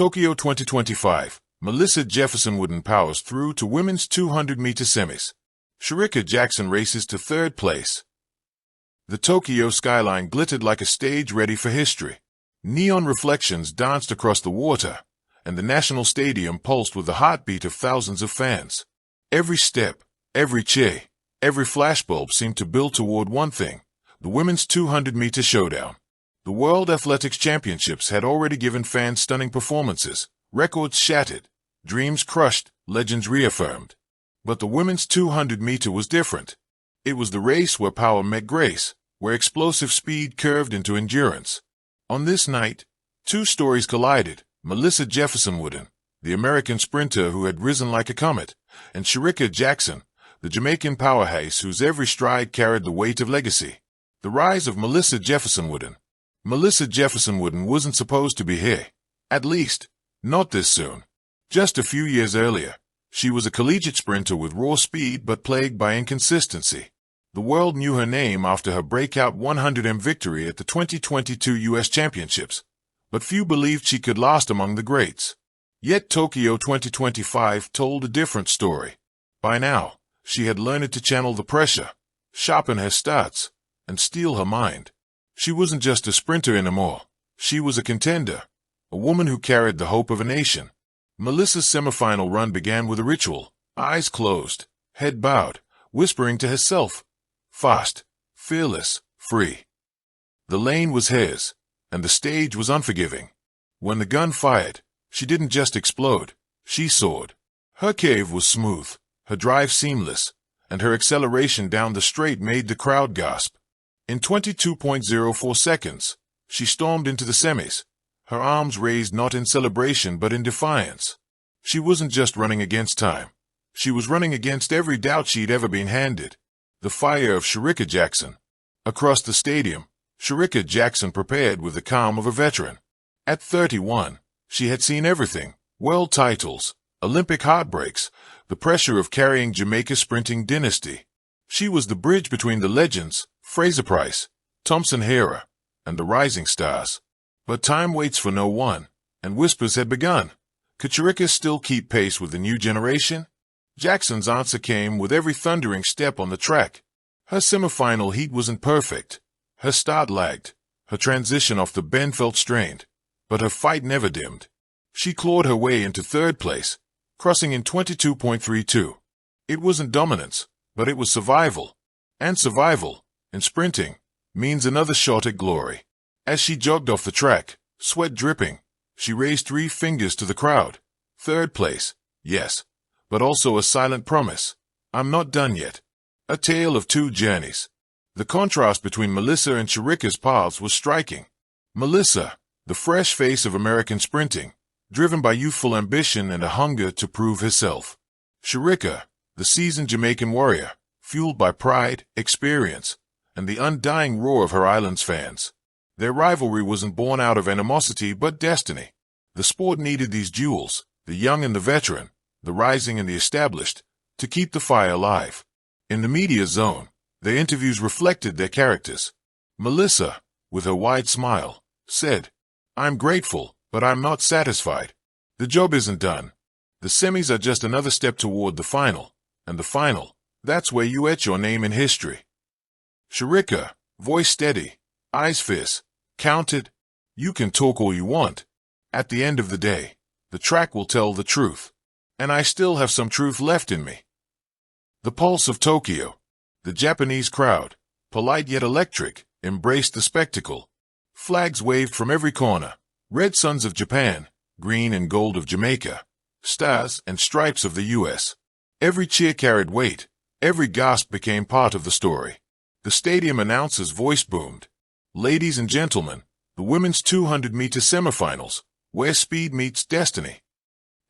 Tokyo 2025. Melissa Jefferson Wooden powers through to women's 200-meter semis. Shericka Jackson races to third place. The Tokyo skyline glittered like a stage ready for history. Neon reflections danced across the water, and the National Stadium pulsed with the heartbeat of thousands of fans. Every step, every cheer, every flashbulb seemed to build toward one thing: the women's 200-meter showdown. The World Athletics Championships had already given fans stunning performances, records shattered, dreams crushed, legends reaffirmed. But the women's 200-meter was different. It was the race where power met grace, where explosive speed curved into endurance. On this night, two stories collided: Melissa Jefferson Wooden, the American sprinter who had risen like a comet, and Shericka Jackson, the Jamaican powerhouse whose every stride carried the weight of legacy. The rise of Melissa Jefferson Wooden. Melissa Jefferson Wooden wasn't supposed to be here. At least, not this soon. Just a few years earlier, she was a collegiate sprinter with raw speed but plagued by inconsistency. The world knew her name after her breakout 100m victory at the 2022 U.S. Championships, but few believed she could last among the greats. Yet Tokyo 2025 told a different story. By now, she had learned to channel the pressure, sharpen her starts, and steel her mind. She wasn't just a sprinter anymore. She was a contender, a woman who carried the hope of a nation. Melissa's semifinal run began with a ritual: eyes closed, head bowed, whispering to herself, fast, fearless, free. The lane was hers, and the stage was unforgiving. When the gun fired, she didn't just explode, she soared. Her curve was smooth, her drive seamless, and her acceleration down the straight made the crowd gasp. In 22.04 seconds, she stormed into the semis, her arms raised not in celebration but in defiance. She wasn't just running against time. She was running against every doubt she'd ever been handed. The fire of Shericka Jackson. Across the stadium, Shericka Jackson prepared with the calm of a veteran. At 31, she had seen everything: world titles, Olympic heartbreaks, the pressure of carrying Jamaica's sprinting dynasty. She was the bridge between the legends, Fraser Price, Thompson Hera, and the rising stars. But time waits for no one, and whispers had begun. Could Shericka still keep pace with the new generation? Jackson's answer came with every thundering step on the track. Her semifinal heat wasn't perfect. Her start lagged. Her transition off the bend felt strained. But her fight never dimmed. She clawed her way into third place, crossing in 22.32. It wasn't dominance, but it was survival. And survival, in sprinting, means another shot at glory. As she jogged off the track, sweat dripping, she raised 3 fingers to the crowd. Third place, yes, but also a silent promise: I'm not done yet. A tale of two journeys. The contrast between Melissa and Shericka's paths was striking. Melissa, the fresh face of American sprinting, driven by youthful ambition and a hunger to prove herself. Shericka, the seasoned Jamaican warrior, fueled by pride, experience, and the undying roar of her island's fans. Their rivalry wasn't born out of animosity but destiny. The sport needed these duels, the young and the veteran, the rising and the established, to keep the fire alive. In the media zone, their interviews reflected their characters. Melissa, with her wide smile, said, "I'm grateful, but I'm not satisfied. The job isn't done. The semis are just another step toward the final, and the final, that's where you etch your name in history." Shericka, voice steady, eyes fierce, countered, "You can talk all you want. At the end of the day, the track will tell the truth. And I still have some truth left in me." The pulse of Tokyo. The Japanese crowd, polite yet electric, embraced the spectacle. Flags waved from every corner: red suns of Japan, green and gold of Jamaica, stars and stripes of the U.S. Every cheer carried weight. Every gasp became part of the story. The stadium announcer's voice boomed: "Ladies and gentlemen, the women's 200-meter semifinals, where speed meets destiny."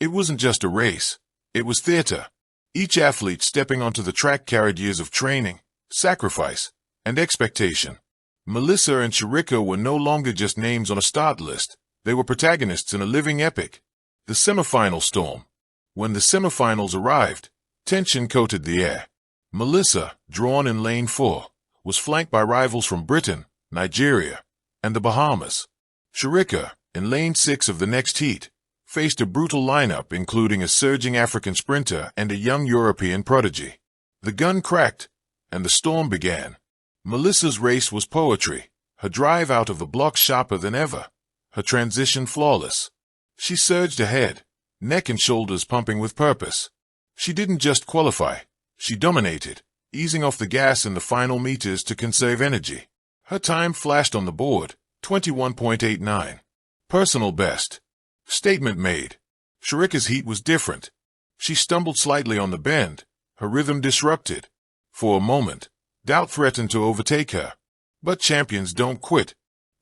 It wasn't just a race. It was theater. Each athlete stepping onto the track carried years of training, sacrifice, and expectation. Melissa and Shericka were no longer just names on a start list. They were protagonists in a living epic. The semifinal storm. When the semifinals arrived, tension coated the air. Melissa, drawn in lane 4, was flanked by rivals from Britain, Nigeria, and the Bahamas. Shericka, in lane 6 of the next heat, faced a brutal lineup including a surging African sprinter and a young European prodigy. The gun cracked, and the storm began. Melissa's race was poetry, her drive out of the blocks sharper than ever, her transition flawless. She surged ahead, neck and shoulders pumping with purpose. She didn't just qualify, she dominated, easing off the gas in the final meters to conserve energy. Her time flashed on the board, 21.89. Personal best. Statement made. Shericka's heat was different. She stumbled slightly on the bend, her rhythm disrupted. For a moment, doubt threatened to overtake her. But champions don't quit.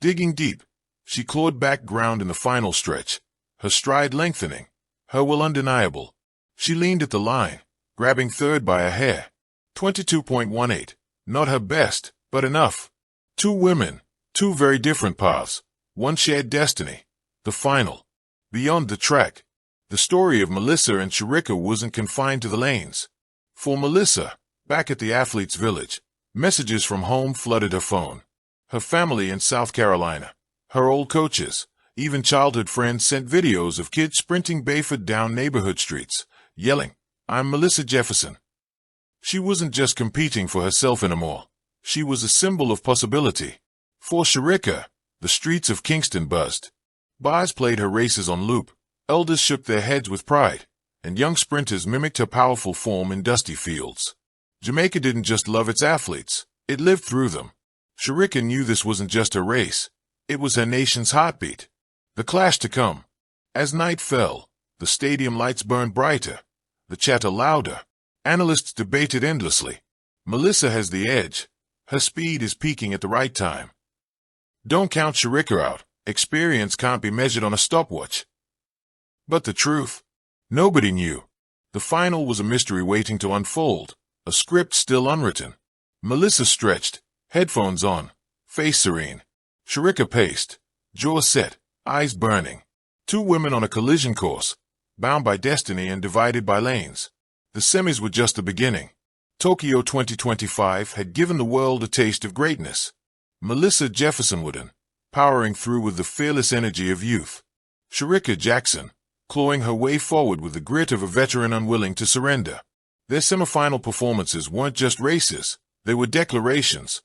Digging deep, she clawed back ground in the final stretch, her stride lengthening, her will undeniable. She leaned at the line, grabbing third by a hair. 22.18. Not her best, but enough. Two women, two very different paths, one shared destiny. The final. Beyond the track. The story of Melissa and Shericka wasn't confined to the lanes. For Melissa, back at the athletes' village, messages from home flooded her phone. Her family in South Carolina, her old coaches, even childhood friends sent videos of kids sprinting barefoot down neighborhood streets, yelling, "I'm Melissa Jefferson." She wasn't just competing for herself anymore. She was a symbol of possibility. For Shericka, the streets of Kingston buzzed. Bars played her races on loop, elders shook their heads with pride, and young sprinters mimicked her powerful form in dusty fields. Jamaica didn't just love its athletes, it lived through them. Shericka knew this wasn't just a race, it was her nation's heartbeat. The clash to come. As night fell, the stadium lights burned brighter, the chatter louder. Analysts debated endlessly. Melissa has the edge. Her speed is peaking at the right time. Don't count Shericka out. Experience can't be measured on a stopwatch. But the truth? Nobody knew. The final was a mystery waiting to unfold, a script still unwritten. Melissa stretched, headphones on, face serene. Shericka paced, jaw set, eyes burning. Two women on a collision course, bound by destiny and divided by lanes. The semis were just the beginning. Tokyo 2025 had given the world a taste of greatness. Melissa Jefferson wouldn't, powering through with the fearless energy of youth. Shericka Jackson, clawing her way forward with the grit of a veteran unwilling to surrender. Their semifinal performances weren't just races, they were declarations.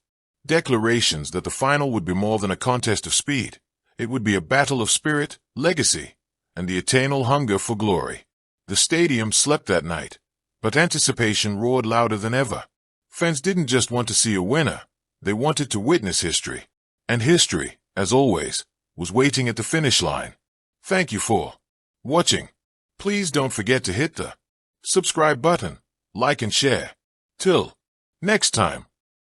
Declarations that the final would be more than a contest of speed. It would be a battle of spirit, legacy, and the eternal hunger for glory. The stadium slept that night, but anticipation roared louder than ever. Fans didn't just want to see a winner, they wanted to witness history. And history, as always, was waiting at the finish line. Thank you for watching. Please don't forget to hit the subscribe button, like and share. Till next time.